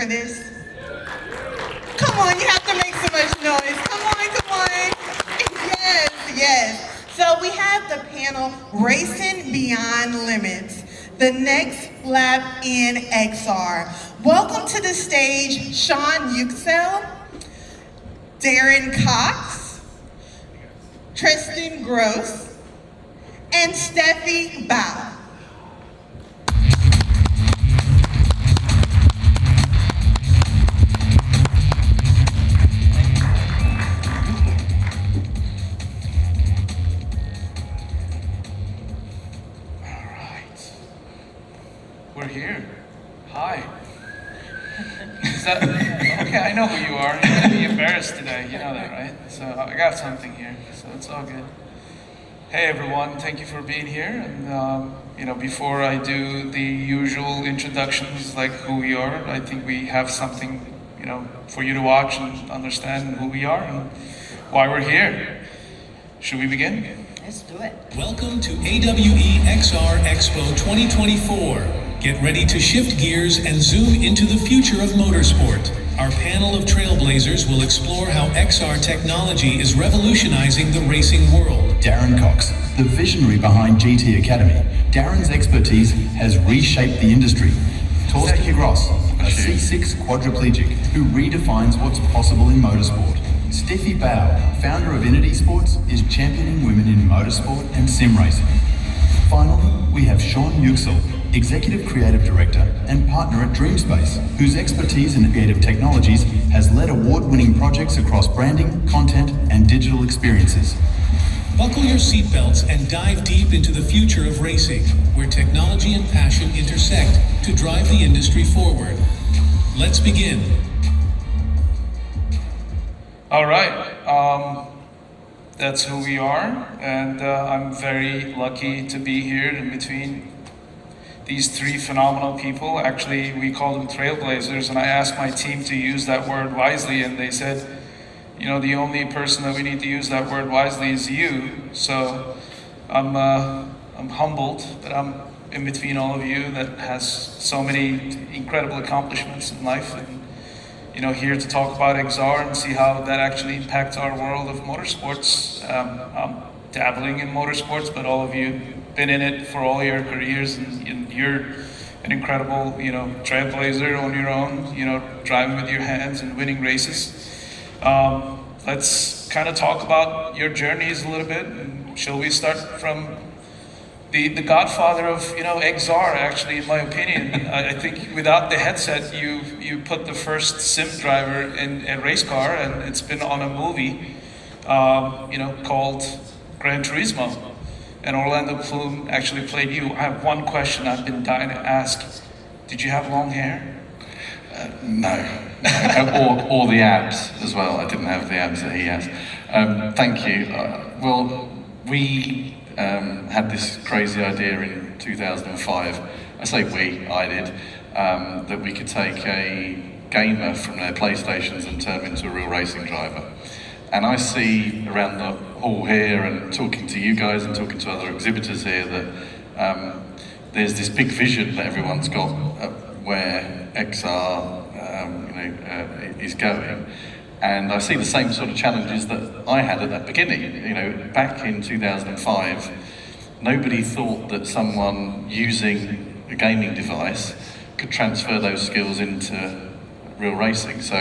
for this? Come on, you have to make so much noise. Come on. Yes, yes. So we have the panel Racing Beyond Limits, the next lap in XR. Welcome to the stage, Sean Yüksel, Darren Cox, Torsten Gross, and Stefy Bau. We're here. Hi. Is that okay? I know who you are. You're gonna be embarrassed today. You know that, right? So I got something here. So it's all good. Hey everyone, thank you for being here. And before I do the usual introductions, like who we are, I think we have something, for you to watch and understand who we are and why we're here. Should we begin? Let's do it. Welcome to AWE XR Expo 2024. Get ready to shift gears and zoom into the future of motorsport. Our panel of trailblazers will explore how XR technology is revolutionizing the racing world. Darren Cox, the visionary behind GT Academy. Darren's expertise has reshaped the industry. Torsten Gross, a C6 quadriplegic who redefines what's possible in motorsport. Stefy Bau, founder of Innovators Sports, is championing women in motorsport and sim racing. Finally, we have Sean Yüksel, Executive Creative Director and partner at Dreamspace, whose expertise in creative technologies has led award-winning projects across branding, content, and digital experiences. Buckle your seatbelts and dive deep into the future of racing, where technology and passion intersect to drive the industry forward. Let's begin. All right. That's who we are, and I'm very lucky to be here in between these three phenomenal people. Actually, we call them trailblazers, and I asked my team to use that word wisely, and they said, the only person that we need to use that word wisely is you. So I'm humbled that I'm in between all of you that has so many incredible accomplishments in life, and here to talk about XR and see how that actually impacts our world of motorsports. I'm dabbling in motorsports, but all of you been in it for all your careers, and you're an incredible, trailblazer on your own, driving with your hands and winning races. Let's kind of talk about your journeys a little bit. And shall we start from the godfather of XR? Actually, in my opinion, I think without the headset, you put the first sim driver in a race car, and it's been on a movie, called Gran Turismo. And Orlando Bloom actually played you. I have one question I've been dying to ask. Did you have long hair? No. or the abs as well. I didn't have the abs that he has. Thank you. We had this crazy idea in 2005. I say we, I did, that we could take a gamer from their PlayStations and turn him into a real racing driver. And I see around the hall here and talking to you guys and talking to other exhibitors here that there's this big vision that everyone's got where XR is going. And I see the same sort of challenges that I had at that beginning. Back in 2005, nobody thought that someone using a gaming device could transfer those skills into real racing. So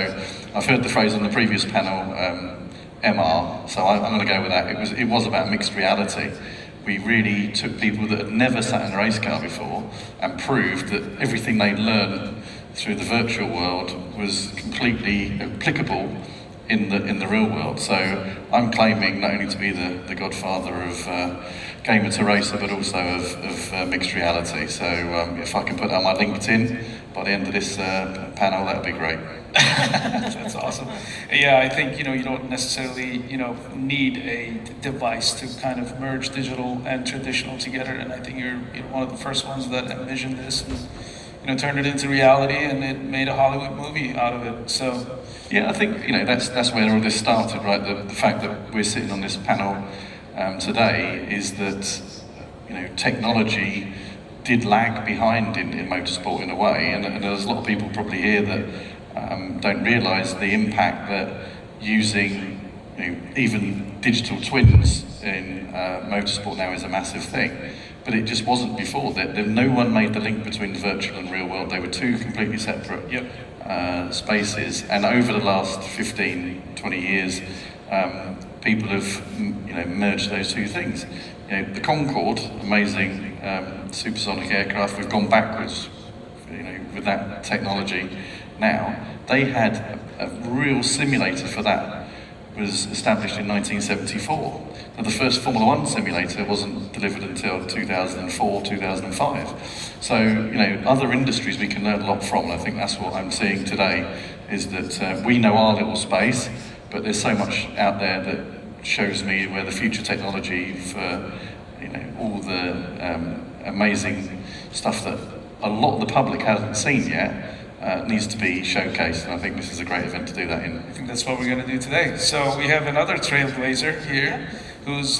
I've heard the phrase on the previous panel, MR, so I'm going to go with that. It was about mixed reality. We really took people that had never sat in a race car before and proved that everything they'd learned through the virtual world was completely applicable in the real world. So I'm claiming not only to be the godfather of gamer to racer, but also of mixed reality. So if I can put that on my LinkedIn by the end of this panel, that would be great. That's awesome. Yeah, I think you don't necessarily need a device to kind of merge digital and traditional together, and I think you're one of the first ones that envisioned this and turned it into reality, and it made a Hollywood movie out of it. So yeah, I think that's where all this started, right? The fact that we're sitting on this panel today is that technology did lag behind in motorsport in a way, and there's a lot of people probably here that don't realise the impact that using even digital twins in motorsport now is a massive thing. But it just wasn't before. No one made the link between the virtual and real world. They were two completely separate spaces. And over the last 15, 20 years, people have merged those two things. The Concorde, amazing supersonic aircraft, we've gone backwards with that technology now. They had a real simulator for that, was established in 1974. Now, the first Formula One simulator wasn't delivered until 2004, 2005. So, other industries we can learn a lot from, and I think that's what I'm seeing today, is that we know our little space, but there's so much out there that shows me where the future technology for, all the amazing stuff that a lot of the public hasn't seen yet, needs to be showcased, and I think this is a great event to do that in. I think that's what we're going to do today. So we have another trailblazer here, who's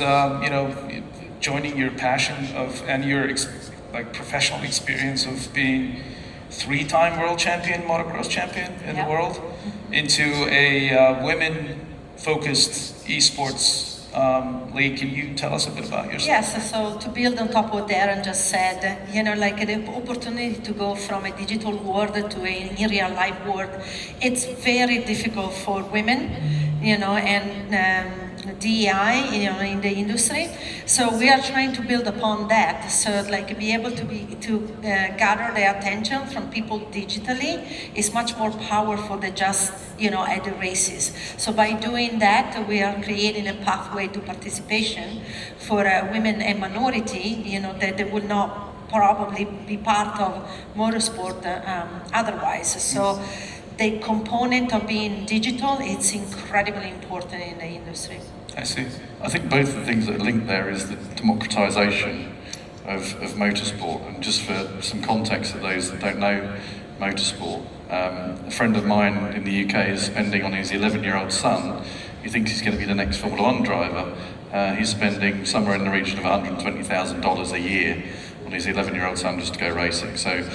joining your passion and your professional experience of being 3-time world champion, motocross champion in the world, into a women-focused esports league. Can you tell us a bit about yourself? Yes, so to build on top of what Darren just said, the opportunity to go from a digital world to a real life world, it's very difficult for women, and DEI, in the industry. So we are trying to build upon that. So be able to gather the attention from people digitally is much more powerful than just, at the races. So by doing that, we are creating a pathway to participation for women and minority, that they will not probably be part of motorsport otherwise. So the component of being digital, it's incredibly important in the industry. I see. I think both the things that are linked there is the democratisation of motorsport. And just for some context for those that don't know motorsport, a friend of mine in the UK is spending on his 11-year-old son, he thinks he's going to be the next Formula One driver, he's spending somewhere in the region of $120,000 a year on his 11-year-old son just to go racing. So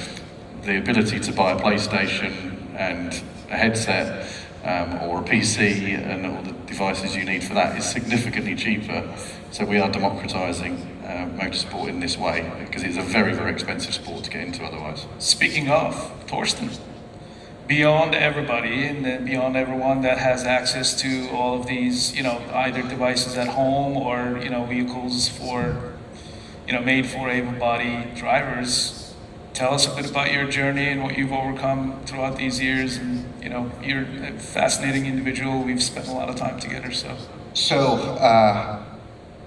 the ability to buy a PlayStation and a headset or a PC and all the devices you need for that is significantly cheaper. So we are democratising motorsport in this way, because it's a very, very expensive sport to get into otherwise. Speaking of, Torsten, beyond everybody and then beyond everyone that has access to all of these, either devices at home or, vehicles for, made for able-bodied drivers, tell us a bit about your journey and what you've overcome throughout these years. And you're a fascinating individual. We've spent a lot of time together. So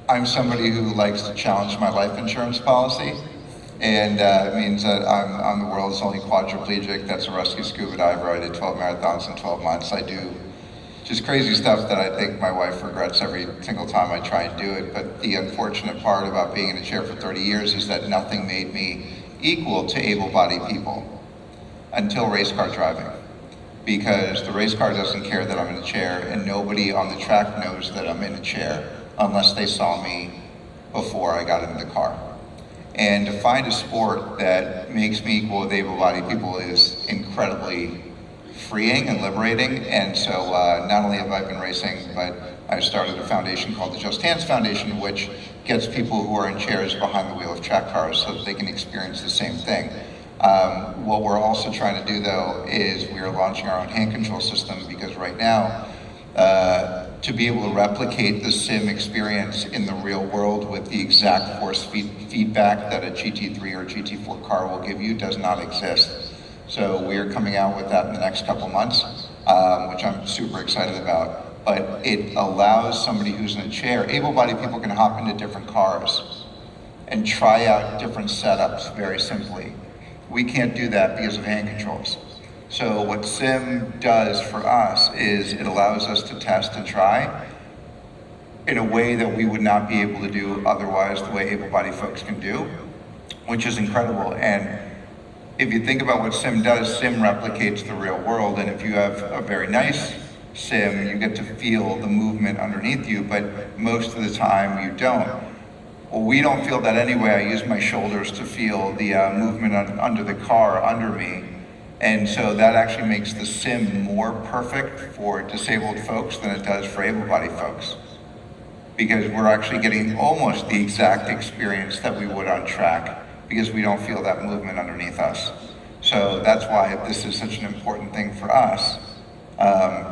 I'm somebody who likes to challenge my life insurance policy, and it means that I'm the world's only quadriplegic that's a rescue scuba diver. I did 12 marathons in 12 months. I do just crazy stuff that I think my wife regrets every single time I try and do it. But the unfortunate part about being in a chair for 30 years is that nothing made me equal to able-bodied people until race car driving, because the race car doesn't care that I'm in a chair, and nobody on the track knows that I'm in a chair unless they saw me before I got into the car. And to find a sport that makes me equal with able-bodied people is incredibly freeing and liberating. And so not only have I been racing, but I started a foundation called the Just Hands Foundation, which gets people who are in chairs behind the wheel of track cars so that they can experience the same thing. What we're also trying to do, though, is we are launching our own hand control system, because right now, to be able to replicate the sim experience in the real world with the exact force feedback that a GT3 or GT4 car will give you does not exist. So we are coming out with that in the next couple months, which I'm super excited about. But it allows somebody who's in a chair, able-bodied people can hop into different cars and try out different setups very simply. We can't do that because of hand controls. So what Sim does for us is it allows us to test and try in a way that we would not be able to do otherwise, the way able-bodied folks can do, which is incredible. And if you think about what Sim does, Sim replicates the real world. And if you have a very nice sim, you get to feel the movement underneath you, but most of the time you don't. Well, we don't feel that anyway. I use my shoulders to feel the movement under the car under me, And so that actually makes the sim more perfect for disabled folks than it does for able-bodied folks. Because we're actually getting almost the exact experience that we would on track, because we don't feel that movement underneath us. So that's why this is such an important thing for us,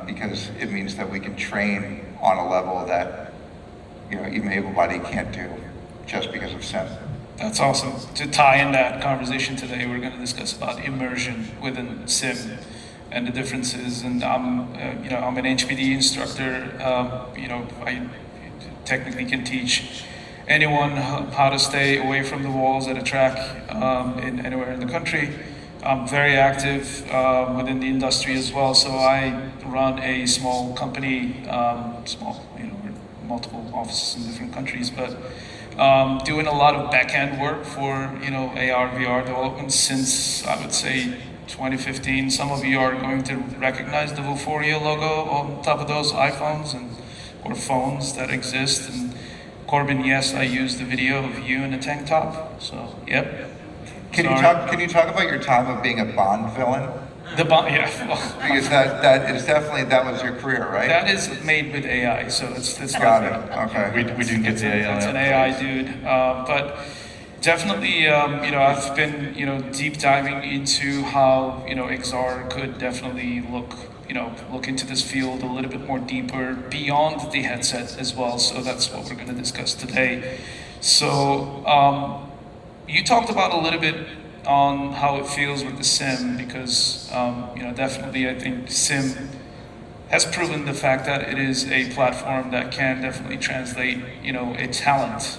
because it means that we can train on a level that, you know, even able-bodied can't do just because of sim. That's awesome. To tie in that conversation today, we're going to discuss about immersion within sim and the differences. And I'm an HPD instructor. I technically can teach anyone how to stay away from the walls at a track anywhere in the country. I'm very active within the industry as well. So I run a small company, multiple offices in different countries, but doing a lot of back-end work for AR, VR development since I would say 2015. Some of you are going to recognize the Vuforia logo on top of those iPhones or phones that exist. And Corbin, yes, I used the video of you in a tank top. So, yep. Can you talk about your time of being a Bond villain? The Bond, yeah. Because that is definitely, that was your career, right? That is made with AI, so it's Got it. Okay. We didn't get the AI. It's an AI dude, but definitely, I've been, deep diving into how, XR could definitely look into this field a little bit more deeper beyond the headset as well. So that's what we're going to discuss today. So you talked about a little bit on how it feels with the sim, because definitely I think sim has proven the fact that it is a platform that can definitely translate a talent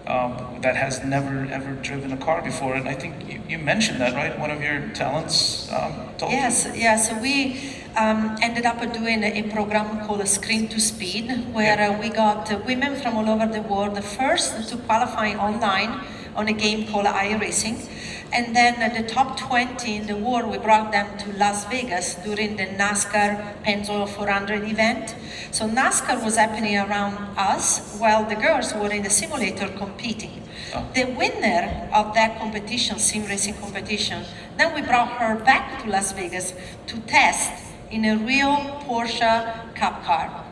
that has never ever driven a car before. And I think you mentioned that, right? One of your talents told you. Yes. So we ended up doing a program called Screen to Speed, where we got women from all over the world first to qualify online on a game called iRacing. And then the top 20 in the world, we brought them to Las Vegas during the NASCAR Pennzoil 400 event. So NASCAR was happening around us while the girls were in the simulator competing. Oh. The winner of that competition, sim racing competition, then we brought her back to Las Vegas to test in a real Porsche Cup car.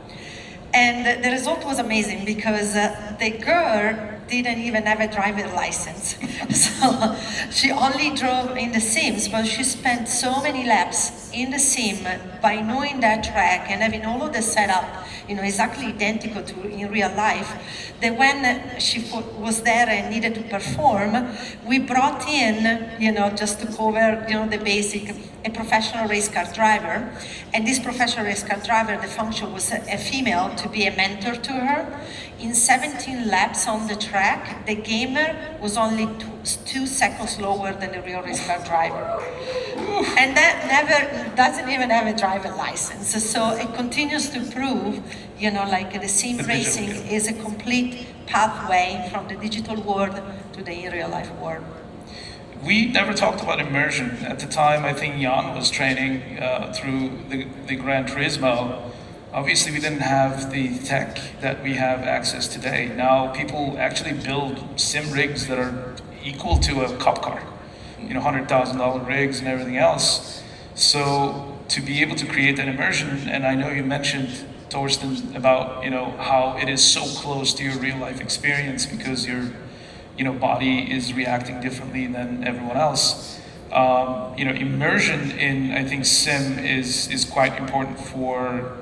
And the result was amazing because the girl didn't even have a driver license. So she only drove in the sims, but she spent so many laps in the sim by knowing that track and having all of the setup, exactly identical to in real life, that when she was there and needed to perform, we brought in, just to cover, the basic, a professional race car driver. And this professional race car driver, the function was a female to be a mentor to her. In 17 laps on the track, the gamer was only 2 seconds lower than the real race car driver. And that doesn't even have a driver license. So it continues to prove, the sim racing is a complete pathway from the digital world to the real life world. We never talked about immersion. At the time, I think Jan was training through the Gran Turismo. Obviously, we didn't have the tech that we have access today. Now, people actually build sim rigs that are equal to a cup car, $100,000 rigs and everything else. So to be able to create that immersion, and I know you mentioned, Torsten, about how it is so close to your real life experience because your body is reacting differently than everyone else. Immersion in, I think, sim is quite important for,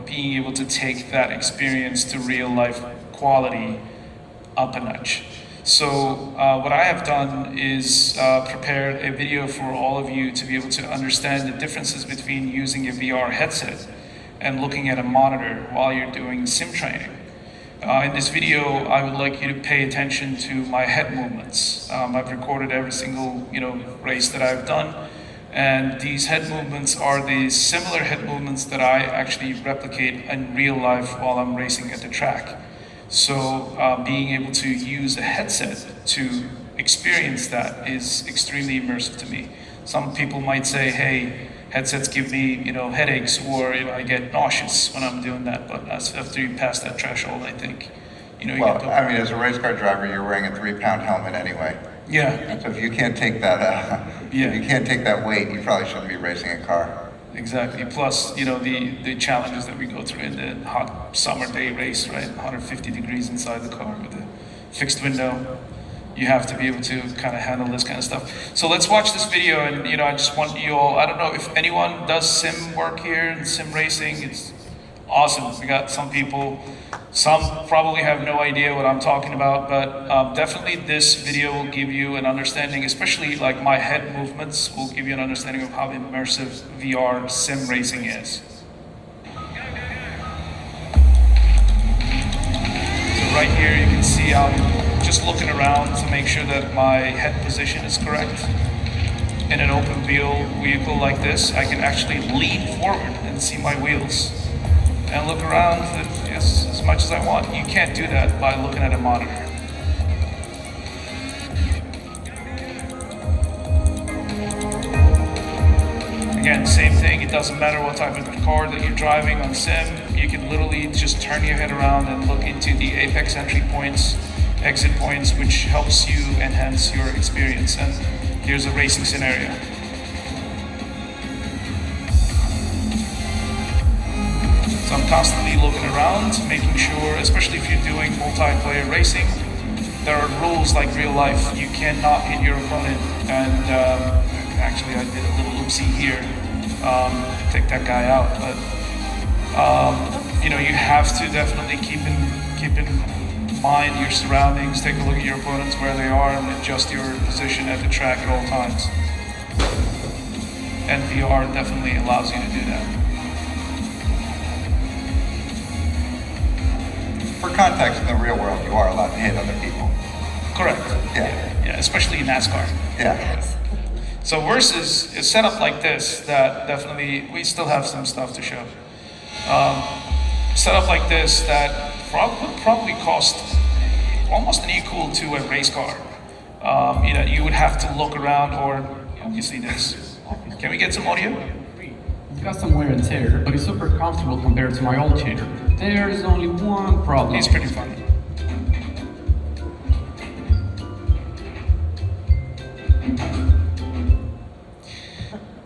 being able to take that experience to real life quality up a notch. So what I have done is prepared a video for all of you to be able to understand the differences between using a VR headset and looking at a monitor while you're doing sim training. In this video, I would like you to pay attention to my head movements. I've recorded every single, race that I've done, and these head movements are the similar head movements that I actually replicate in real life while I'm racing at the track. So being able to use a headset to experience that is extremely immersive to me. Some people might say, hey, headsets give me, headaches, or I get nauseous when I'm doing that. But after you pass that threshold, I think, you Well, get as a race car driver, you're wearing a 3-pound helmet anyway. Yeah. So if you can't take that Yeah. If you can't take that weight, you probably shouldn't be racing a car. Exactly. Plus, you know, the challenges that we go through in the hot summer day race, right? 150 degrees inside the car with a fixed window. You have to be able to kind of handle this kind of stuff. So let's watch this video, and you know, I just want you all, I don't know if anyone does sim work here and sim racing. It's awesome. We got some people, some probably have no idea what I'm talking about, but definitely this video will give you an understanding, especially like my head movements will give you an understanding of how immersive VR sim racing is. So right here you can see I'm just looking around to make sure that my head position is correct. In an open wheel vehicle like this, I can actually lean forward and see my wheels and look around as much as I want. You can't do that by looking at a monitor. Again, same thing, it doesn't matter what type of car that you're driving on sim, you can literally just turn your head around and look into the apex entry points, exit points, which helps you enhance your experience. And here's a racing scenario. So I'm constantly looking around, making sure, especially if you're doing multiplayer racing, there are rules like real life. You cannot hit your opponent. And actually I did a little oopsie here, take that guy out. But you know, you have to definitely keep in mind your surroundings, take a look at your opponents, where they are, and adjust your position at the track at all times. And VR definitely allows you to do that. For context, in the real world, you are allowed to hit other people. Correct. Yeah. Especially in NASCAR. Yeah. So versus a setup like this, that definitely, we still have some stuff to show. Setup like this that would probably cost almost an equal to a race car. You know, you would have to look around, or you see this. Can we get some audio? It's got some wear and tear, but it's super comfortable compared to my old chair. There is only one problem. It's pretty funny.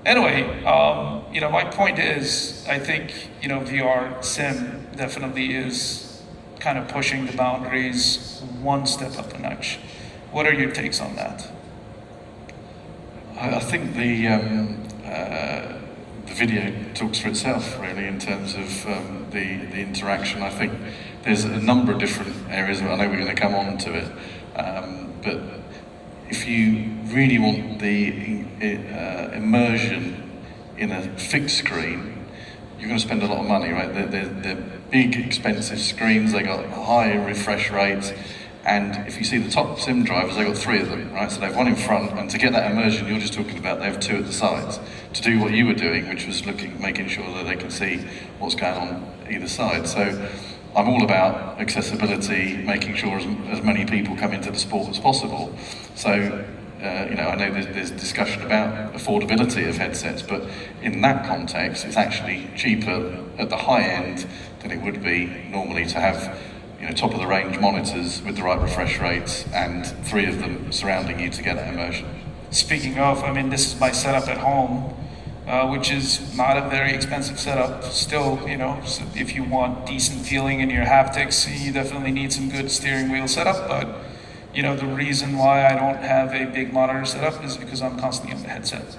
Anyway, you know, my point is, I think, you know, VR sim definitely is kind of pushing the boundaries one step up a notch. What are your takes on that? I think the video talks for itself, really, in terms of the interaction. I think there's a number of different areas. I know we're going to come on to it, but if you really want the immersion in a fixed screen, you're going to spend a lot of money, right? They're big, expensive screens. They got high refresh rates. And if you see the top sim drivers, they've got 3 of them, right? So they have 1 in front, and to get that immersion you're just talking about, they have 2 at the sides to do what you were doing, which was making sure that they can see what's going on either side. So I'm all about accessibility, making sure as many people come into the sport as possible. So, you know, I know there's discussion about affordability of headsets, but in that context, it's actually cheaper at the high end than it would be normally to have, you know, top of the range monitors with the right refresh rates and 3 of them surrounding you to get that immersion. Speaking of, I mean, this is my setup at home, which is not a very expensive setup. Still, you know, so if you want decent feeling in your haptics, you definitely need some good steering wheel setup. But, you know, the reason why I don't have a big monitor setup is because I'm constantly on the headset.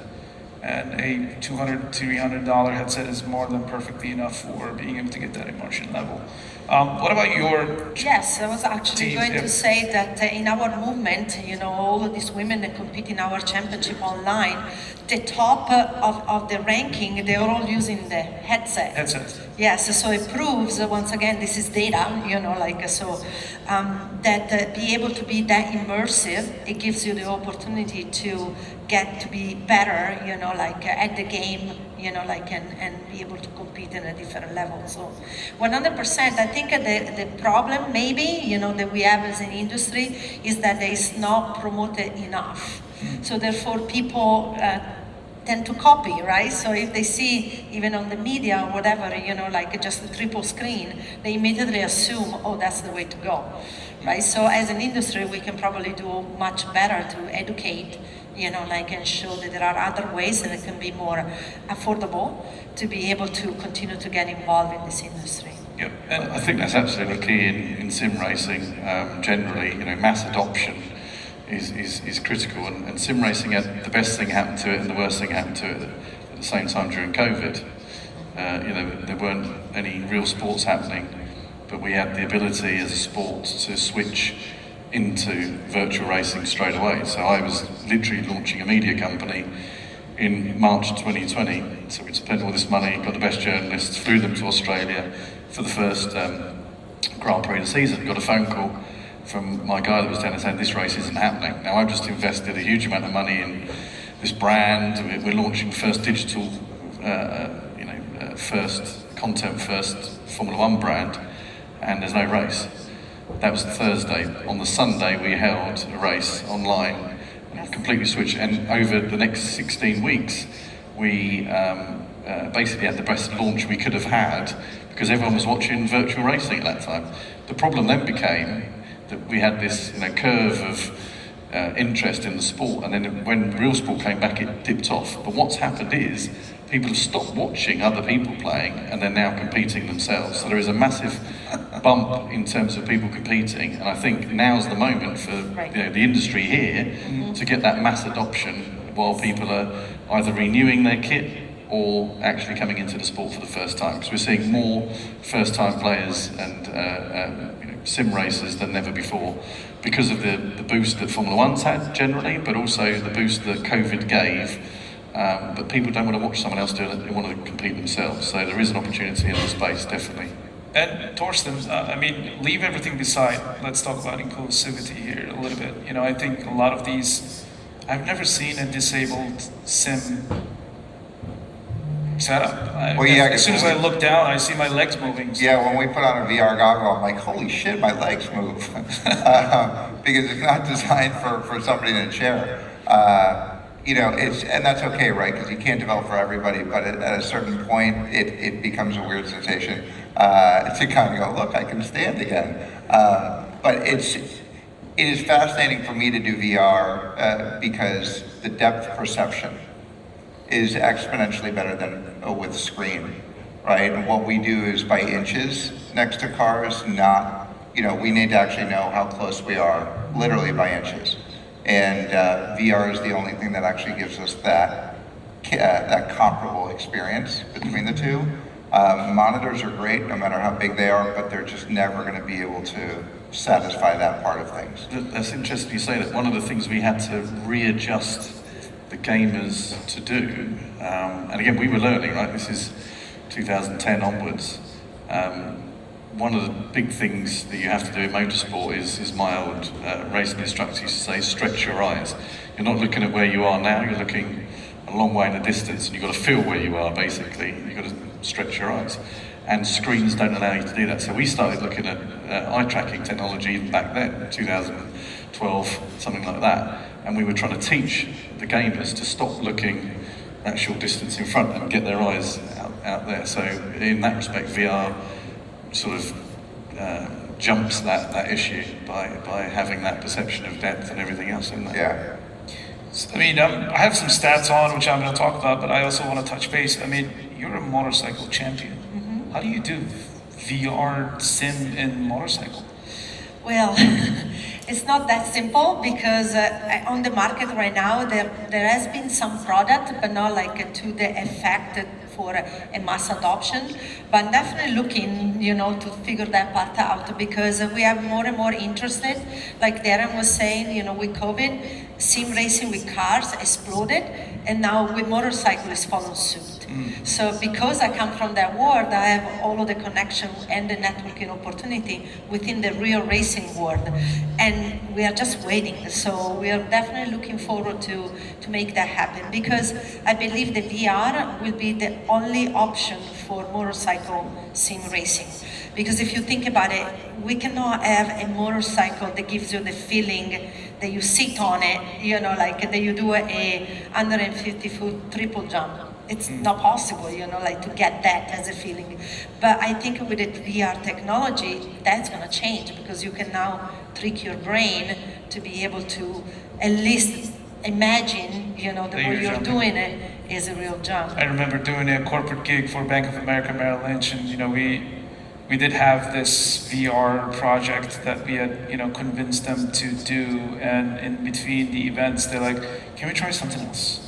And a $200, $300 headset is more than perfectly enough for being able to get that immersion level. What about your Yes, I was actually team? going Yeah. to say that in our movement, you know, all of these women that compete in our championship online, the top of the ranking, they're all using the headset. Headsets. Yes, so it proves, once again, this is data, you know, like, so, that be able to be that immersive, it gives you the opportunity to get to be better, you know, like at the game, you know, like, and be able to compete in a different level. So 100%, I think the problem maybe, you know, that we have as an industry is that it's not promoted enough. So therefore people tend to copy, right? So if they see, even on the media or whatever, you know, like just a triple screen, they immediately assume, oh, that's the way to go. right? So as an industry, we can probably do much better to educate, and show that there are other ways and it can be more affordable to be able to continue to get involved in this industry. Yeah, and I think that's absolutely key in sim racing. Generally, mass adoption is critical, and sim racing had the best thing happen to it and the worst thing happened to it at the same time during COVID. There weren't any real sports happening, but we had the ability as a sport to switch into virtual racing straight away. So I was literally launching a media company in March 2020. So we spent all this money, got the best journalists, flew them to Australia for the first Grand Prix of the season. Got a phone call from my guy that was down there saying this race isn't happening. Now I've just invested a huge amount of money in this brand. We're launching the first digital, first content, first Formula One brand, and there's no race. That was the Thursday. On the Sunday, we held a race online and completely switched. And over the next 16 weeks, we basically had the best launch we could have had because everyone was watching virtual racing at that time. The problem then became that we had this curve of interest in the sport, and then when real sport came back, it dipped off. But what's happened is people have stopped watching other people playing, and they're now competing themselves. So there is a massive bump in terms of people competing, and I think now's the moment for the industry here to get that mass adoption while people are either renewing their kit or actually coming into the sport for the first time. Because we're seeing more first-time players and sim racers than ever before because of the boost that Formula One's had generally, but also the boost that COVID gave. But people don't want to watch someone else do it, they want to compete themselves. So there is an opportunity in the space, definitely. And Torsten, leave everything beside. Let's talk about inclusivity here a little bit. I think a lot of these, I've never seen a disabled sim setup. As soon as I look down, I see my legs moving. So. Yeah, when we put on a VR goggle, I'm like, holy shit, my legs move. Because it's not designed for somebody in a chair. And that's okay, right? Because you can't develop for everybody, but at a certain point, it becomes a weird sensation to kind of go, look, I can stand again. But it is fascinating for me to do VR because the depth perception is exponentially better than with screen, right? And what we do is by inches next to cars, not, we need to actually know how close we are, literally by inches. And VR is the only thing that actually gives us that comparable experience between the two. Monitors are great, no matter how big they are, but they're just never going to be able to satisfy that part of things. That's interesting you say that. One of the things we had to readjust the gamers to do, and again, we were learning, right? This is 2010 onwards. One of the big things that you have to do in motorsport is my old racing instructor used to say, stretch your eyes. You're not looking at where you are now, you're looking a long way in the distance, and you've got to feel where you are, basically. You've got to stretch your eyes. And screens don't allow you to do that. So we started looking at eye tracking technology even back then, 2012, something like that. And we were trying to teach the gamers to stop looking that short distance in front and get their eyes out there. So in that respect, VR sort of jumps that issue by having that perception of depth and everything else in there. Yeah. I have some stats on which I'm going to talk about, but I also want to touch base. You're a motorcycle champion. Mm-hmm. How do you do VR sim in motorcycle? Well, it's not that simple because on the market right now there has been some product, but not like to the effect for a mass adoption. But I'm definitely looking, to figure that part out because we have more and more interested. Like Darren was saying, with COVID, sim racing with cars exploded, and now with motorcycles follow suit. So because I come from that world, I have all of the connection and the networking opportunity within the real racing world. And we are just waiting. So we are definitely looking forward to make that happen because I believe the VR will be the only option for motorcycle sim racing. Because if you think about it, we cannot have a motorcycle that gives you the feeling that you sit on it, like that you do a 150-foot triple jump. it's not possible, like to get that as a feeling. But I think with the VR technology, that's gonna change because you can now trick your brain to be able to at least imagine, the way you're doing it is a real jump. I remember doing a corporate gig for Bank of America Merrill Lynch, and we did have this VR project that we had, convinced them to do, and in between the events, they're like, "Can we try something else?"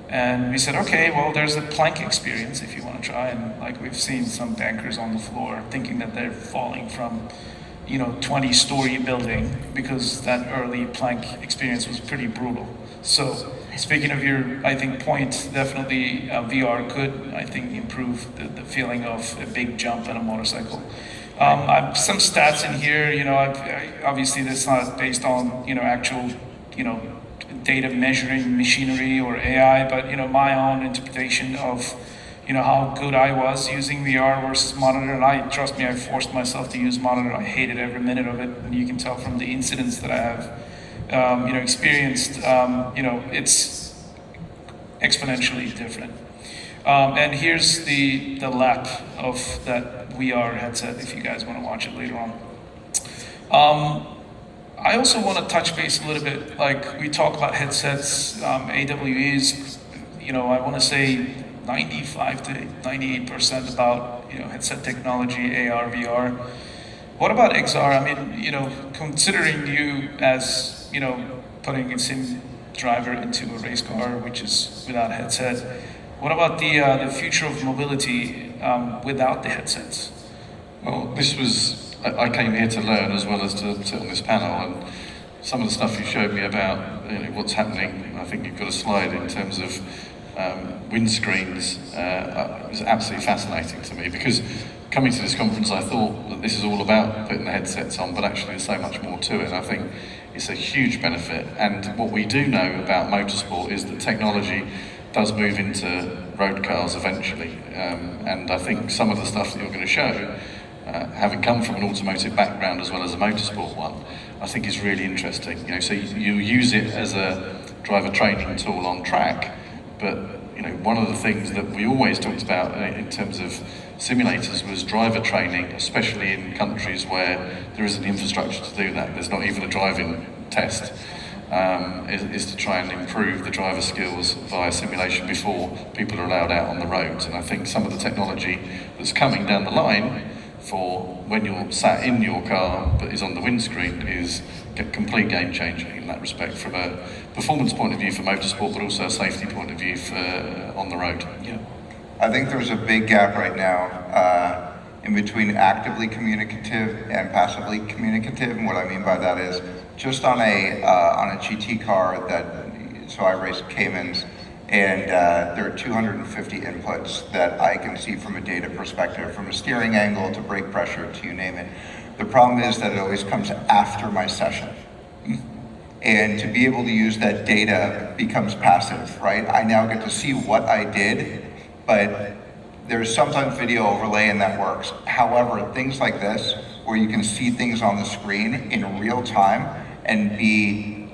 And we said, "Okay, well, there's a plank experience if you want to try." And like we've seen some bankers on the floor thinking that they're falling from, 20-story building because that early plank experience was pretty brutal. So speaking of your, I think, point, definitely VR could, I think, improve the feeling of a big jump on a motorcycle. I've some stats in here, obviously that's not based on, actual, data measuring machinery or AI, but, my own interpretation of, how good I was using VR versus monitor. And trust me, I forced myself to use monitor. I hated every minute of it. And you can tell from the incidents that I have, experienced, it's exponentially different. And here's the lap of that VR headset if you guys want to watch it later on. I also want to touch base a little bit, like we talk about headsets, AWEs, I want to say 95 to 98% about, headset technology, AR, VR. What about XR? I mean, considering you as, putting a sim driver into a race car, which is without a headset, what about the future of mobility without the headsets? Well, I came here to learn as well as to sit on this panel, and some of the stuff you showed me about what's happening, I think you've got a slide in terms of windscreens, was absolutely fascinating to me, because coming to this conference I thought that this is all about putting the headsets on, but actually there's so much more to it. I think it's a huge benefit, and what we do know about motorsport is that technology does move into road cars eventually, and I think some of the stuff that you're going to show, having come from an automotive background as well as a motorsport one, I think is really interesting. So you use it as a driver training tool on track, but one of the things that we always talked about in terms of simulators was driver training, especially in countries where there isn't infrastructure to do that. There's not even a driving test. Is to try and improve the driver skills via simulation before people are allowed out on the roads. And I think some of the technology that's coming down the line for when you're sat in your car but is on the windscreen is a complete game changer in that respect, from a performance point of view for motorsport, but also a safety point of view for on the road. Yeah. I think there's a big gap right now in between actively communicative and passively communicative. And what I mean by that is just on a GT car so I race Caymans, and there are 250 inputs that I can see from a data perspective, from a steering angle to brake pressure to you name it. The problem is that it always comes after my session. And to be able to use that data becomes passive, right? I now get to see what I did, but there's sometimes video overlay and that works. However, things like this, where you can see things on the screen in real time and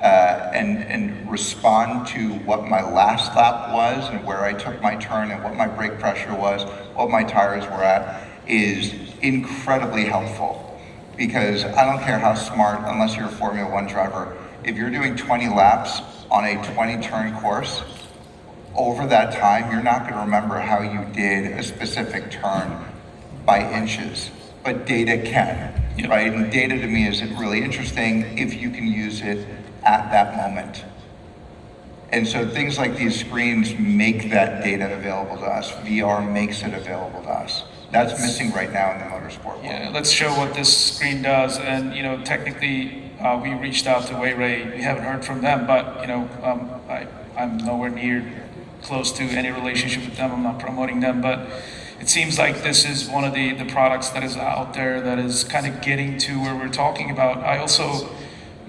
and respond to what my last lap was and where I took my turn and what my brake pressure was, what my tires were at, is incredibly helpful. Because I don't care how smart, unless you're a Formula One driver, if you're doing 20 laps on a 20-turn course, over that time, you're not going to remember how you did a specific turn by inches, but data can, right? And data to me is really interesting if you can use it at that moment. And so things like these screens make that data available to us. VR makes it available to us. That's missing right now in the motorsport world. Yeah, let's show what this screen does. And technically, we reached out to JoyRei. We haven't heard from them, but I'm nowhere near close to any relationship with them. I'm not promoting them, but it seems like this is one of the products that is out there that is kind of getting to where we're talking about. I also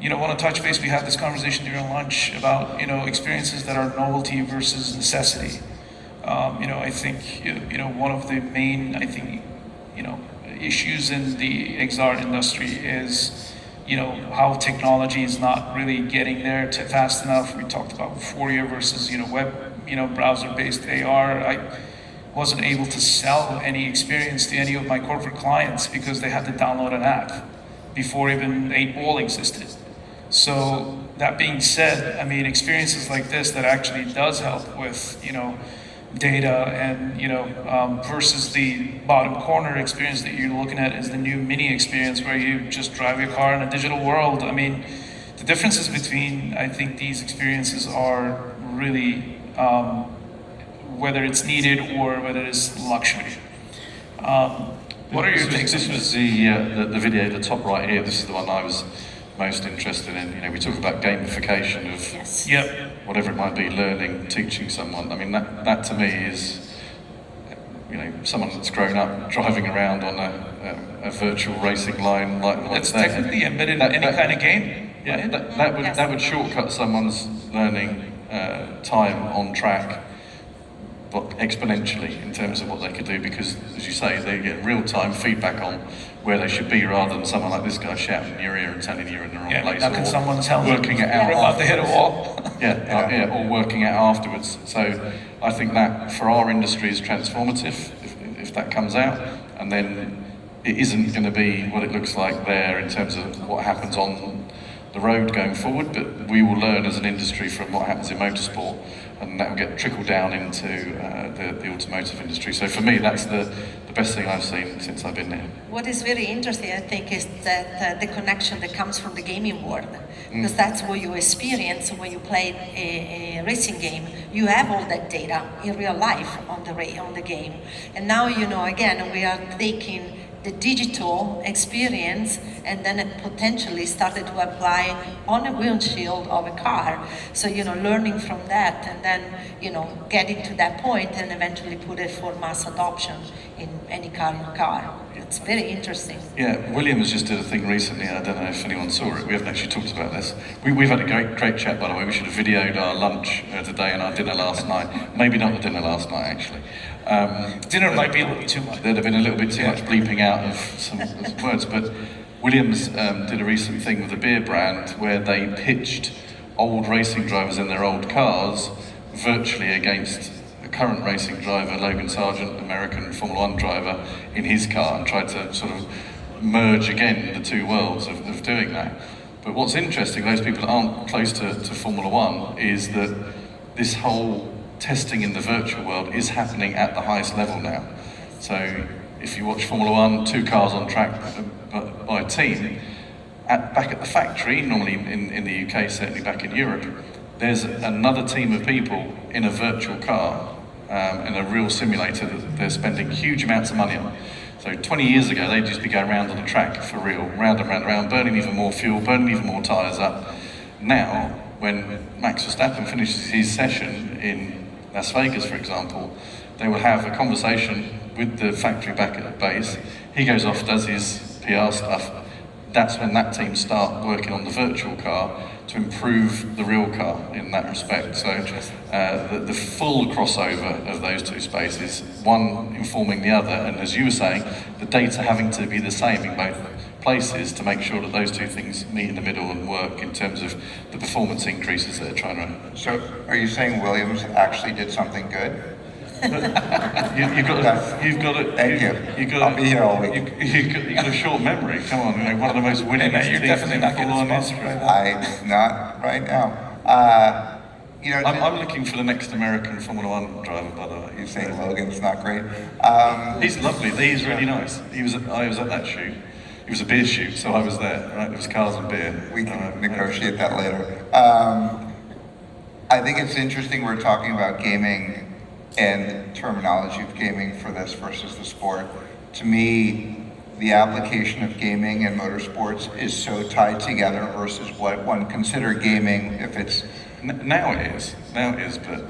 want to touch base. We had this conversation during lunch about experiences that are novelty versus necessity. I think one of the main issues in the XR industry is how technology is not really getting there fast enough. We talked about Fourier versus web browser-based AR. I wasn't able to sell any experience to any of my corporate clients because they had to download an app before even 8-ball existed. So that being said, I mean, experiences like this that actually does help with, data and, versus the bottom corner experience that you're looking at is the new mini experience where you just drive your car in a digital world. I mean, the differences between, I think, these experiences are really, whether it's needed or whether it's luxury. What are your takes? This was the video at the top right here. This is the one I was most interested in. We talk about gamification of whatever it might be, learning, teaching someone. I mean, that to me is, someone that's grown up driving around on a virtual racing line like it's technically embedded in any kind of game. Yeah, that would shortcut someone's learning time on track, but exponentially in terms of what they could do, because, as you say, they get real-time feedback on where they should be, rather than someone like this guy shouting in your ear and telling you you're in the wrong place. Knocking someone's helmet, working it out. About to hit a wall. Or working it afterwards. So I think that for our industry is transformative if that comes out, and then it isn't going to be what it looks like there in terms of what happens on the road going forward, but we will learn as an industry from what happens in motorsport, and that will get trickled down into the automotive industry. So for me, that's the best thing I've seen since I've been there. What is very interesting, I think, is that the connection that comes from the gaming world, because that's what you experience when you play a racing game. You have all that data in real life on the game, and now again we are taking the digital experience and then it potentially started to apply on a windshield of a car. So, learning from that and then, getting to that point and eventually put it for mass adoption in any car. It's very interesting. Yeah, Williams just did a thing recently, I don't know if anyone saw it, we haven't actually talked about this. We've had a great chat, by the way. We should have videoed our lunch today and our dinner last night. Maybe not the dinner last night, actually. Dinner might be a little too much. There'd have been a little bit too much bleeping out of some words, but Williams did a recent thing with a beer brand where they pitched old racing drivers in their old cars virtually against a current racing driver, Logan Sargent, American Formula One driver, in his car, and tried to sort of merge again the two worlds of doing that. But what's interesting, those people that aren't close to Formula One, is that this whole testing in the virtual world is happening at the highest level now. So if you watch Formula One, 2 cars on track by a team, back at the factory, normally in the UK, certainly back in Europe, there's another team of people in a virtual car, in a real simulator that they're spending huge amounts of money on. So 20 years ago, they'd just be going around on the track for real, round and round and round, burning even more fuel, burning even more tyres up. Now, when Max Verstappen finishes his session in Las Vegas, for example, they will have a conversation with the factory back at the base. He goes off, does his PR stuff. That's when that team start working on the virtual car to improve the real car in that respect. So the full crossover of those two spaces, one informing the other, and as you were saying, the data having to be the same in both places to make sure that those two things meet in the middle and work in terms of the performance increases that they're trying to. So are you saying Williams actually did something good? You've got it. Thank you. I'll be here all week. You've got a short memory. Come on, one of the most winning teams. You're definitely not getting sponsored right now. Not right now. I'm looking for the next American Formula One driver, by the way. You're saying Logan's not great? He's lovely. He's really nice. I was at that shoot. It was a beer shoot, so I was there. Right, there was cars and beer. We can negotiate that later. I think it's interesting we're talking about gaming and terminology of gaming for this versus the sport. To me, the application of gaming and motorsports is so tied together versus what one consider gaming if it's... Now it is, but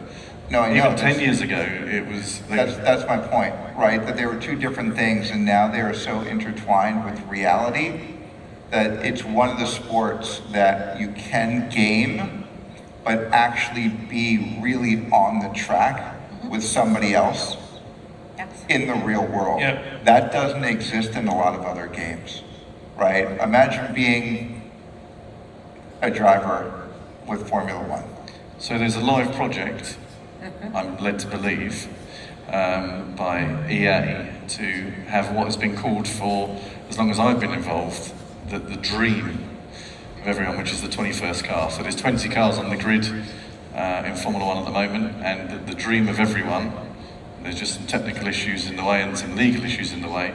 no, I know, even 10 years ago it was... That's my point, right? That there were two different things and now they are so intertwined with reality that it's one of the sports that you can game, but actually be really on the track with somebody else in the real world. Yep. That doesn't exist in a lot of other games, right? Imagine being a driver with Formula One. So there's a live project I'm led to believe, by EA to have what has been called for, as long as I've been involved, the dream of everyone, which is the 21st car. So there's 20 cars on the grid in Formula One at the moment, and the dream of everyone, there's just some technical issues in the way and some legal issues in the way,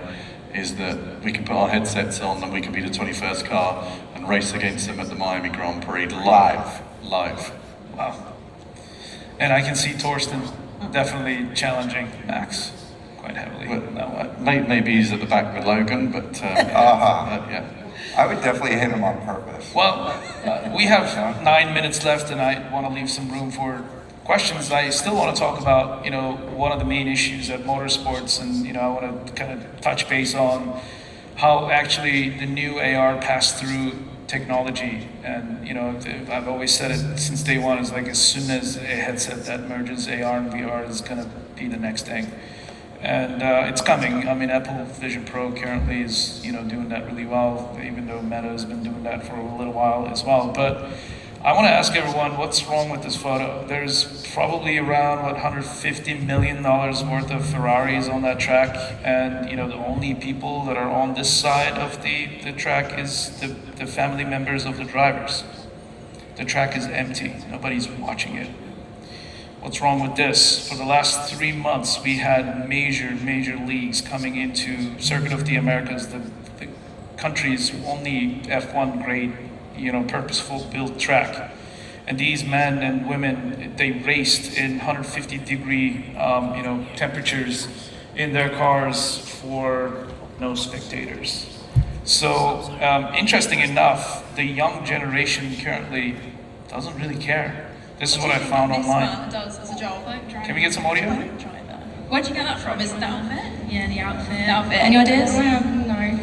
is that we can put our headsets on and we can be the 21st car and race against them at the Miami Grand Prix live. Wow. And I can see Torsten definitely challenging Max quite heavily. Maybe he's at the back with Logan, but yeah. I would definitely hit him on purpose. Well, we have 9 minutes left, and I want to leave some room for questions. I still want to talk about, one of the main issues at motorsports, and I want to kind of touch base on how actually the new AR passed through technology. And I've always said it since day one, is like as soon as a headset that merges AR and VR is going to be the next thing. And it's coming. I mean, Apple Vision Pro currently is doing that really well, even though Meta has been doing that for a little while as well. But I want to ask everyone, what's wrong with this photo? There's probably around $150 million worth of Ferraris on that track, and the only people that are on this side of the track is the family members of the drivers. The track is empty. Nobody's watching it. What's wrong with this? For the last 3 months, we had major leagues coming into Circuit of the Americas, the country's only F1 grade, purposeful built track. And these men and women, they raced in 150-degree, temperatures in their cars for no spectators. So, interesting enough, the young generation currently doesn't really care. This is what I found online. Can we get some audio? Where'd you get that from? Is it the outfit? Yeah, the outfit. The outfit. Any ideas? No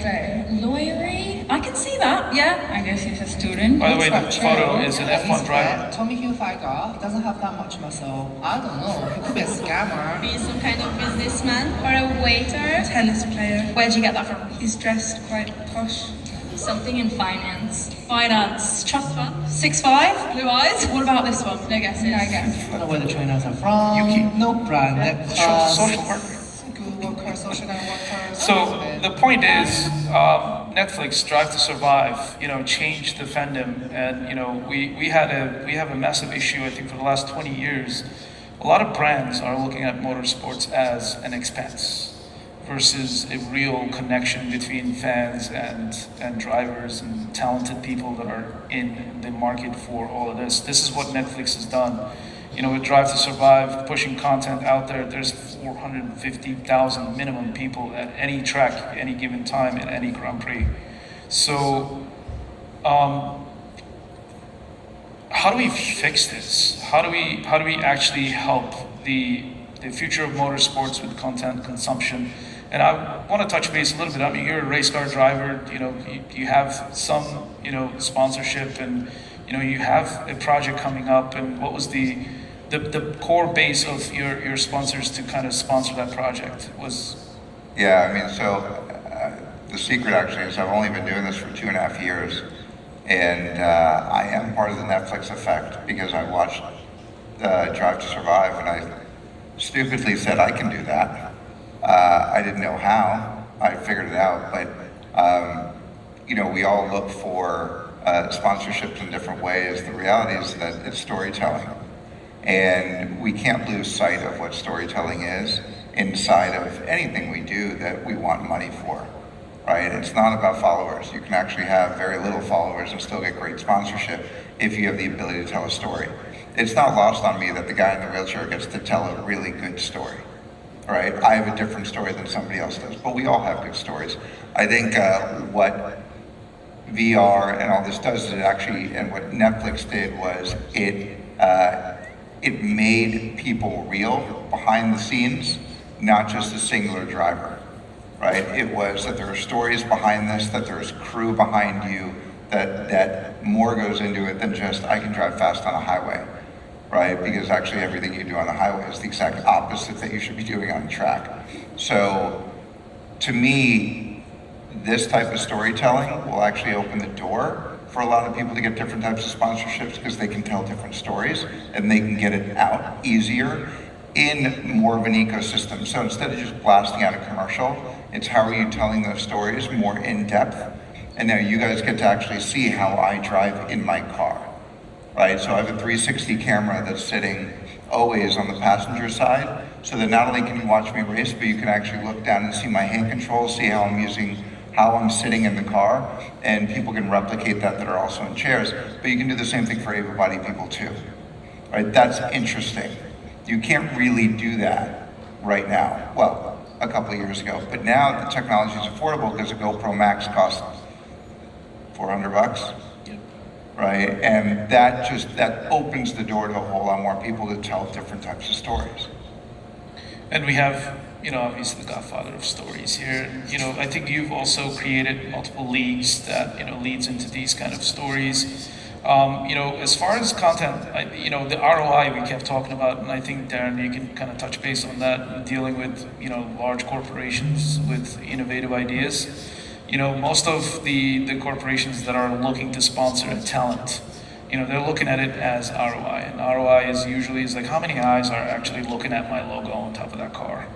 clue. Lowery? I can see that, yeah. I guess he's a student. By the way, the photo is an F1 driver. Tommy Hilfiger, he doesn't have that much muscle. I don't know, he could be a scammer. Be some kind of businessman or a waiter. Tennis player. Where'd you get that from? He's dressed quite posh. Something in finance. Finance. Trust fund. 6'5", blue eyes. What about this one? No guesses. No guess. I don't know where the trainers are from. Yuki. No brand. Social partner. Good worker, social worker. So the point is, Netflix Drive to Survive, changed the fandom, and we have a massive issue. I think for the last 20 years, a lot of brands are looking at motorsports as an expense versus a real connection between fans and drivers and talented people that are in the market for all of this. This is what Netflix has done. With Drive to Survive, pushing content out there, there's 450,000 minimum people at any track, any given time, at any Grand Prix. So, how do we fix this? How do we actually help the future of motorsports with content consumption? And I want to touch base a little bit. I mean, you're a race car driver. You have some sponsorship, and you have a project coming up. And what was the core base of your sponsors to kind of sponsor that project was? Yeah, I mean, so the secret actually is I've only been doing this for 2.5 years, and I am part of the Netflix effect because I watched Drive to Survive, and I stupidly said I can do that. I didn't know how. I figured it out, but we all look for sponsorships in different ways. The reality is that it's storytelling, and we can't lose sight of what storytelling is inside of anything we do that we want money for, right? It's not about followers. You can actually have very little followers and still get great sponsorship if you have the ability to tell a story. It's not lost on me that the guy in the wheelchair gets to tell a really good story. Right, I have a different story than somebody else does, but we all have good stories. I think what VR and all this does is it actually, and what Netflix did was it made people real behind the scenes, not just a singular driver, right? It was that there are stories behind this, that there's crew behind you, that more goes into it than just I can drive fast on a highway. Right, because actually everything you do on the highway is the exact opposite that you should be doing on track. So, to me, this type of storytelling will actually open the door for a lot of people to get different types of sponsorships because they can tell different stories and they can get it out easier in more of an ecosystem. So instead of just blasting out a commercial, it's how are you telling those stories more in depth? And now you guys get to actually see how I drive in my car, right? So I have a 360 camera that's sitting always on the passenger side, so that not only can you watch me race, but you can actually look down and see my hand controls, see how I'm sitting in the car, and people can replicate that are also in chairs, but you can do the same thing for able-bodied people too, right? That's interesting. You can't really do that right now. Well, a couple of years ago, but now the technology is affordable because a GoPro Max costs $400, right? And that opens the door to a whole lot more people to tell different types of stories. And we have, obviously the godfather of stories here. I think you've also created multiple leagues that, leads into these kind of stories. As far as content, the ROI we kept talking about, and I think, Darren, you can kind of touch base on that, dealing with, large corporations with innovative ideas. Most of the corporations that are looking to sponsor a talent, they're looking at it as ROI, and ROI is usually like how many eyes are actually looking at my logo on top of that car.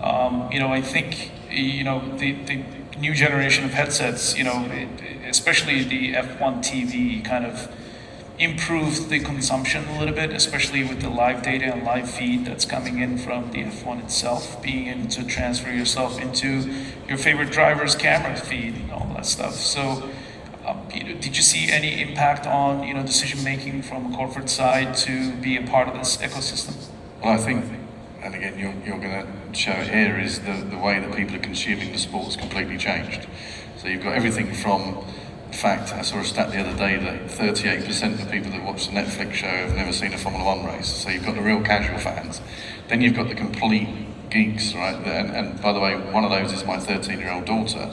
I think the new generation of headsets, especially the F1 TV, kind of improved the consumption a little bit, especially with the live data and live feed that's coming in from the F1 itself, being able to transfer yourself into your favorite driver's camera feed and all that stuff. So, did you see any impact on decision making from a corporate side to be a part of this ecosystem? Well, I think, and again, you're going to show it here, is the way that people are consuming the sport has completely changed. So you've got everything from, in fact, I saw a stat the other day that 38% of people that watch the Netflix show have never seen a Formula One race. So you've got the real casual fans. Then you've got the complete geeks, right? And by the way, one of those is my 13-year-old daughter,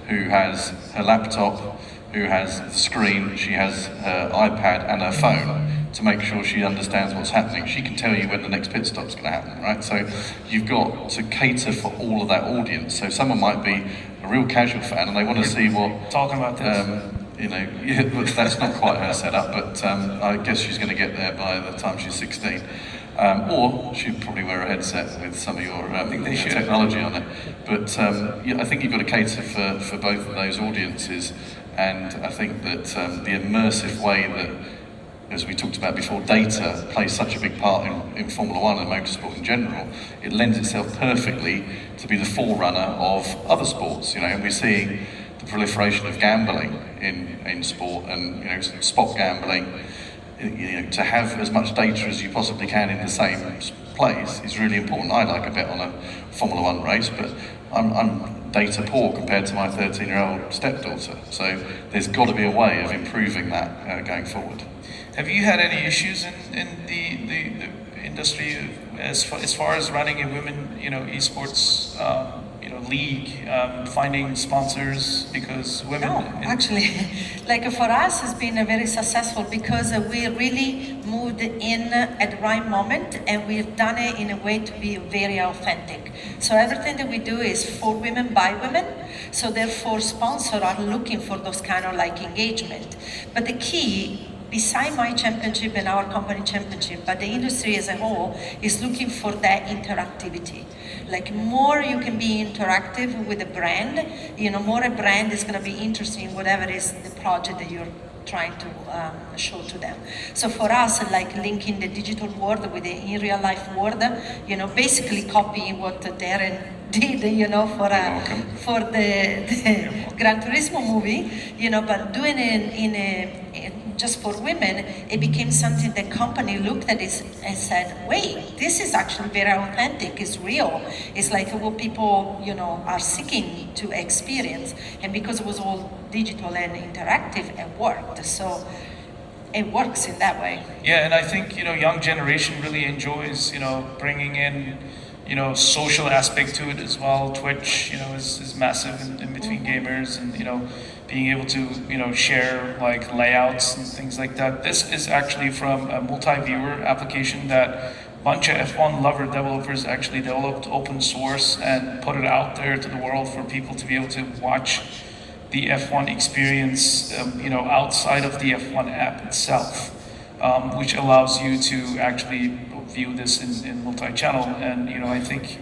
who has her laptop, who has the screen, she has her iPad and her phone to make sure she understands what's happening. She can tell you when the next pit stop's going to happen, right? So you've got to cater for all of that audience. So someone might be a real casual fan and they want to see what... Talking about this. That's not quite her setup, but I guess she's going to get there by the time she's 16. Or she'd probably wear a headset with some of your technology on it. But I think you've got to cater for both of those audiences. And I think that the immersive way that, as we talked about before, data plays such a big part in Formula One and motorsport in general, it lends itself perfectly to be the forerunner of other sports, and we're seeing the proliferation of gambling in sport and, spot gambling. To have as much data as you possibly can in the same place is really important. I like a bet on a Formula One race, but I'm data poor compared to my 13-year-old stepdaughter. So there's got to be a way of improving that going forward. Have you had any issues in the industry as far as running a women, esports, league, finding sponsors because women? No, actually, for us, it's been very successful because we really moved in at the right moment, and we've done it in a way to be very authentic. So everything that we do is for women by women. So therefore, sponsors are looking for those kind of engagement. But the key, beside my championship and our company championship, but the industry as a whole is looking for that interactivity. More you can be interactive with a brand, more a brand is going to be interested in whatever is the project that you're trying to show to them. So for us, linking the digital world with the in real life world, basically copying what Darren did, for the Gran Turismo movie, but doing it in just for women, it became something the company looked at it and said, wait, this is actually very authentic, it's real. It's what people, are seeking to experience. And because it was all digital and interactive, it worked. So it works in that way. Yeah, and I think, young generation really enjoys, bringing in, social aspect to it as well. Twitch, is massive in between gamers, and, being able to, share layouts and things like that. This is actually from a multi-viewer application that a bunch of F1 lover developers actually developed open source and put it out there to the world for people to be able to watch, the F1 experience, outside of the F1 app itself, which allows you to actually view this in multi-channel. And I think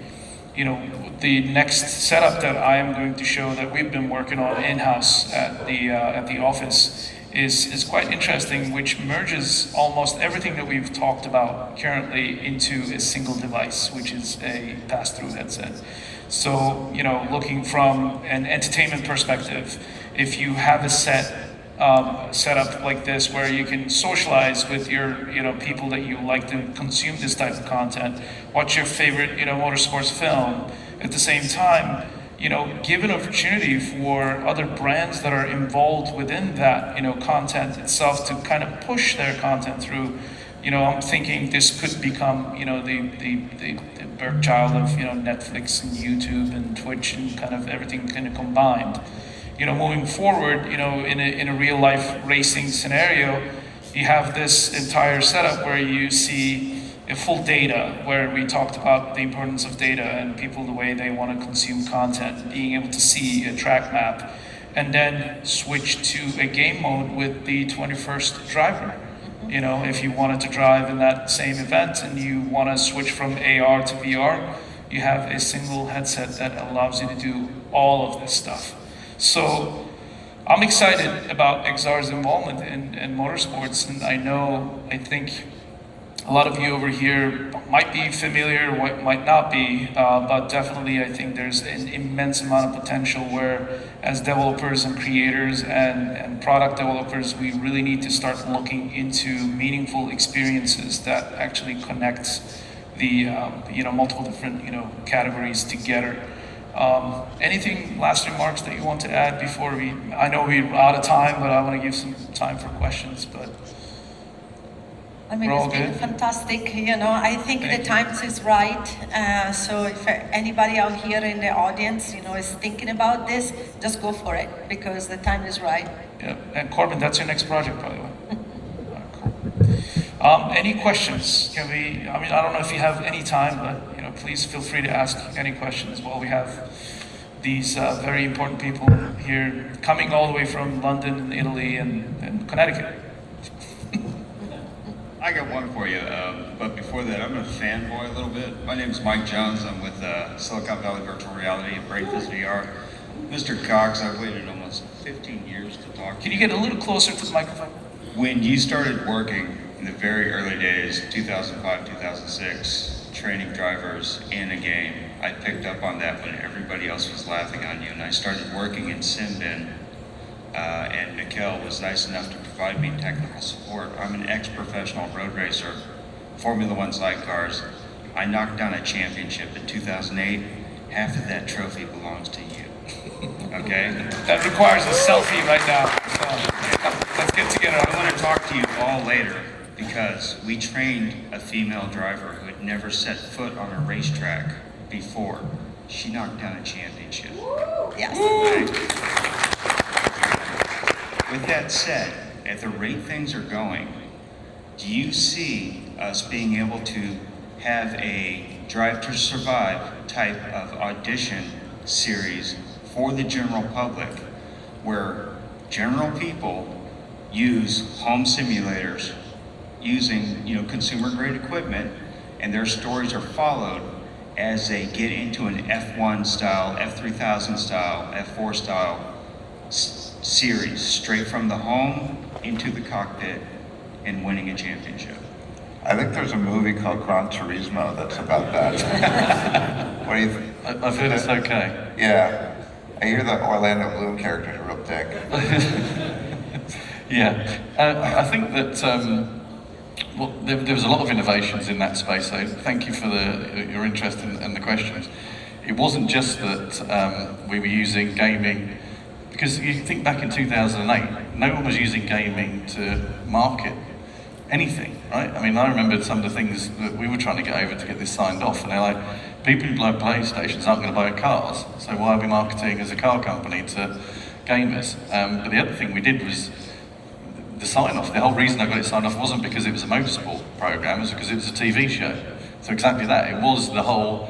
the next setup that I am going to show that we've been working on in-house at the office is quite interesting, which merges almost everything that we've talked about currently into a single device, which is a pass-through headset. So, looking from an entertainment perspective, if you have a setup like this where you can socialize with your, people that you like to consume this type of content, watch your favorite, motorsports film, at the same time, give an opportunity for other brands that are involved within that, content itself to kind of push their content through. I'm thinking this could become, the birth child of, Netflix and YouTube and Twitch and kind of everything kind of combined. Moving forward, in a real life racing scenario, you have this entire setup where you see a full data, where we talked about the importance of data and people, the way they want to consume content, being able to see a track map, and then switch to a game mode with the 21st driver. If you wanted to drive in that same event and you want to switch from AR to VR, you have a single headset that allows you to do all of this stuff. So I'm excited about XR's involvement in motorsports, and I think a lot of you over here might be familiar, might not be, but definitely I think there's an immense amount of potential where, as developers and creators and product developers, we really need to start looking into meaningful experiences that actually connect the multiple different categories together. Anything, last remarks that you want to add before I know we're out of time, but I want to give some time for questions, but. It's been fantastic, I think the times is right. So if anybody out here in the audience, is thinking about this, just go for it, because the time is right. Yeah, and Corbin, that's your next project, by the way. Cool. Any questions? I don't know if you have any time, but, please feel free to ask any questions while we have these very important people here coming all the way from London, Italy, and Connecticut. I got one for you, but before that, I'm going to fanboy a little bit. My name is Mike Jones. I'm with Silicon Valley Virtual Reality and BrainFizz VR. Mr. Cox, I've waited almost 15 years to talk to you. Can you get a little closer to the microphone? When you started working in the very early days, 2005, 2006, training drivers in a game, I picked up on that when everybody else was laughing on you, and I started working in Simbin. And Mikkel was nice enough to provide me technical support. I'm an ex-professional road racer, Formula One sidecars. I knocked down a championship in 2008. Half of that trophy belongs to you, okay? That requires a selfie right now, so let's get together. I want to talk to you all later, because we trained a female driver who had never set foot on a racetrack before. She knocked down a championship. Yes. Okay? With that said, at the rate things are going, do you see us being able to have a Drive to Survive type of audition series for the general public, where general people use home simulators using consumer-grade equipment, and their stories are followed as they get into an F1 style, F3000 style, F4 style series, straight from the home into the cockpit and winning a championship? I think there's a movie called Gran Turismo that's about that. What do you think? I've heard it's okay. Yeah. I hear the Orlando Bloom character is real thick. Yeah. I think that there was a lot of innovations in that space, so thank you for your interest and the questions. It wasn't just that we were using gaming, because you think back in 2008, no one was using gaming to market anything, right? I mean, I remember some of the things that we were trying to get over to get this signed off, and they're like, people who buy PlayStations aren't going to buy cars, so why are we marketing as a car company to gamers? But the other thing we did was the sign-off. The whole reason I got it signed off wasn't because it was a motorsport program, it was because it was a TV show. So exactly that, it was the whole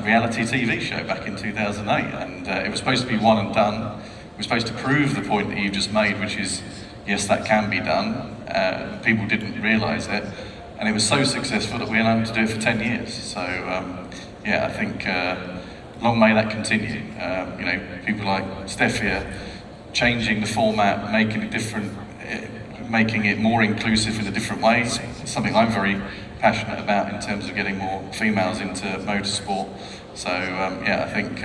reality TV show back in 2008, and it was supposed to be one and done. we're supposed to prove the point that you just made, which is, yes, that can be done. People didn't realise it, and it was so successful that we were able to do it for 10 years. So, yeah, I think long may that continue. You know, people like Stefy are changing the format, making it different, making it more inclusive in a different ways. It's something I'm very passionate about in terms of getting more females into motorsport. So, yeah, I think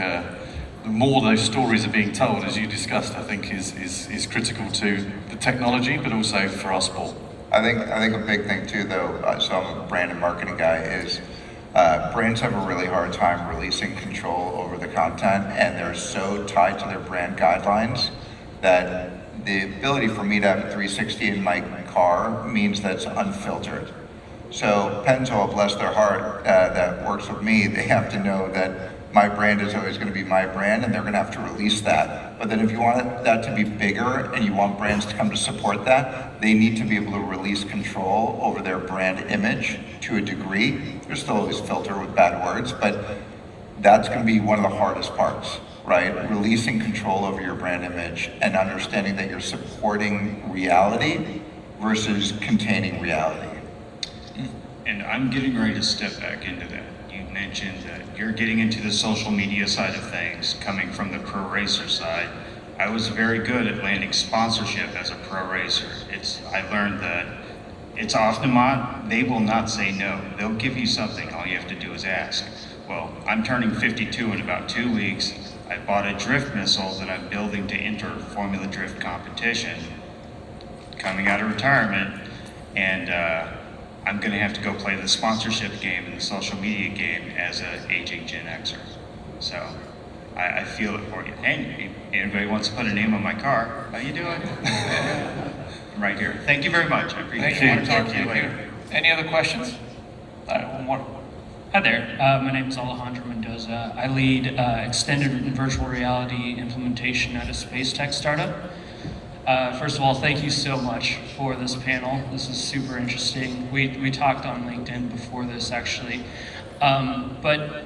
the more those stories are being told, as you discussed, I think is critical to the technology, but also for our sport. I think a big thing too, though, so I'm a brand and marketing guy, is brands have a really hard time releasing control over the content, and they're so tied to their brand guidelines that the ability for me to have a 360 in my car means that it's unfiltered. So Penzo, bless their heart, that works with me, they have to know that my brand is always going to be my brand, and they're going to have to release that. But then if you want that to be bigger and you want brands to come to support that, they need to be able to release control over their brand image to a degree. There's still always filter with bad words, but that's going to be one of the hardest parts, right? Releasing control over your brand image and understanding that you're supporting reality versus containing reality. And I'm getting ready to step back into that. You mentioned that you're getting into the social media side of things, coming from the pro racer side. I was very good at landing sponsorship as a pro racer. I learned that it's often they will not say no. They'll give you something, all you have to do is ask. Well, I'm turning 52 in about 2 weeks. I bought a drift missile that I'm building to enter Formula Drift competition, coming out of retirement, and I'm going to have to go play the sponsorship game and the social media game as an aging Gen Xer. So I feel it for you. And anybody wants to put a name on my car, how you doing? I'm right here. Thank you very much. I appreciate it. I want to talk to you later. Any other questions? All right, one more. Hi there, my name is Alejandro Mendoza. I lead extended and virtual reality implementation at a space tech startup. First of all, thank you so much for this panel. This is super interesting. We talked on LinkedIn before this, actually. But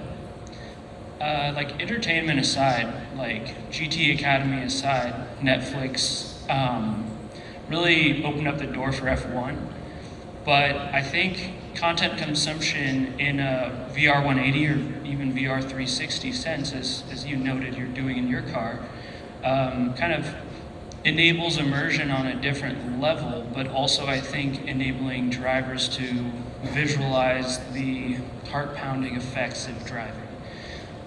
like entertainment aside, like GT Academy aside, Netflix really opened up the door for F1. But I think content consumption in a VR 180 or even VR 360 sense, as you noted you're doing in your car, kind of enables immersion on a different level, but also I think enabling drivers to visualize the heart-pounding effects of driving.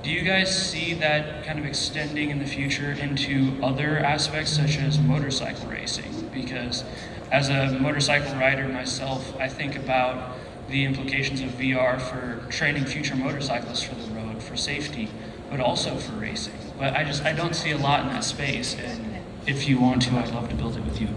Do you guys see that kind of extending in the future into other aspects such as motorcycle racing? Because as a motorcycle rider myself, I think about the implications of VR for training future motorcyclists for the road, for safety, but also for racing. But I don't see a lot in that space, and if you want to, I'd love to build it with you.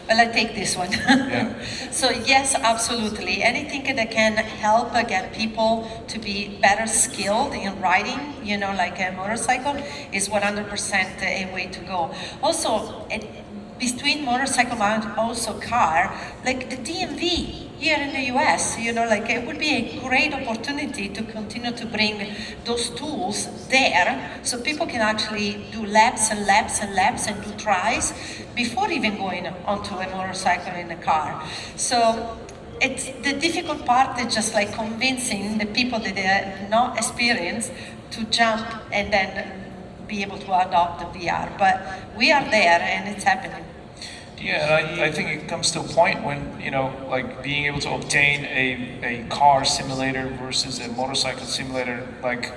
Well, I take this one. Yeah. So yes, absolutely. Anything that can help get people to be better skilled in riding, you know, like a motorcycle, is 100% a way to go. Also, between motorcycle and also car, like the DMV here in the US, you know, like it would be a great opportunity to continue to bring those tools there so people can actually do laps and laps and laps and do tries before even going onto a motorcycle in a car. So it's the difficult part is just like convincing the people that they are not experienced to jump and then be able to adopt the VR. But we are there and it's happening. Yeah, and I think it comes to a point when, you know, like being able to obtain a car simulator versus a motorcycle simulator, like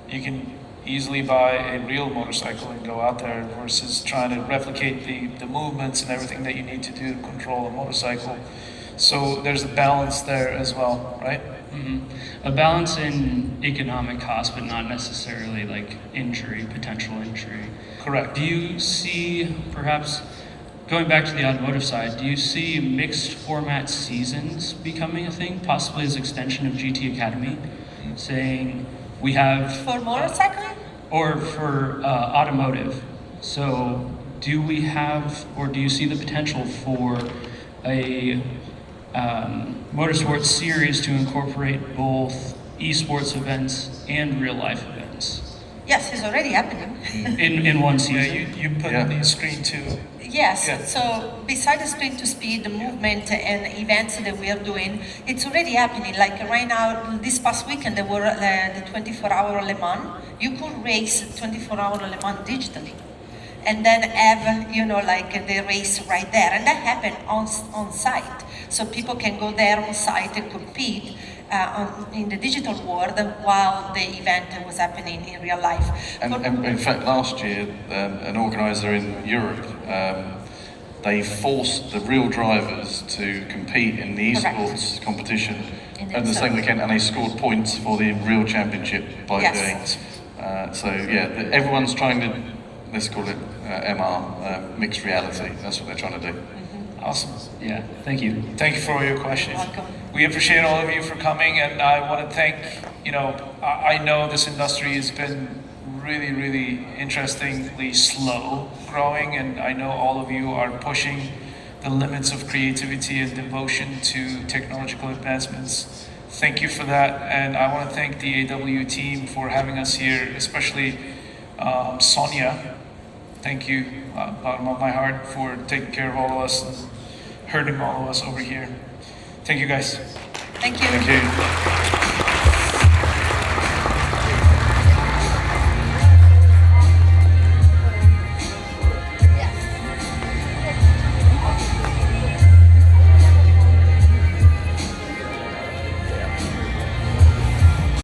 you can easily buy a real motorcycle and go out there versus trying to replicate the movements and everything that you need to do to control a motorcycle. So there's a balance there as well, right? Mm-hmm. A balance in economic cost, but not necessarily like potential injury. Correct. Do you see, perhaps, going back to the automotive side, do you see mixed format seasons becoming a thing, possibly as extension of GT Academy, saying we have... For motorcycling? Or for automotive. So do we have, or do you see the potential for a motorsports series to incorporate both esports events and real life events? Yeah, Yes, it's already happening. in one season. Yeah, you put on the screen too. Yes, Yeah. so besides the sprint to speed, the movement and events that we are doing, it's already happening. Like right now, this past weekend, there were the 24-hour Le Mans. You could race 24-hour Le Mans digitally. And then have, like the race right there. And that happened on site. So people can go there on site and compete in the digital world while the event was happening in real life. And in fact, last year, an organiser in Europe, they forced the real drivers to compete in the esports competition at the same weekend, and they scored points for the real championship by doing it. So yeah, everyone's trying to, let's call it MR, mixed reality. That's what they're trying to do. Awesome. Yeah, thank you. Thank you for all your questions. Welcome. We appreciate all of you for coming, and I want to thank, I know this industry has been really, really interestingly slow growing, and I know all of you are pushing the limits of creativity and devotion to technological advancements. Thank you for that, and I want to thank the AW team for having us here, especially Sonya. Thank you, bottom of my heart, for taking care of all of us and herding all of us over here. Thank you, guys. Thank you. Thank you.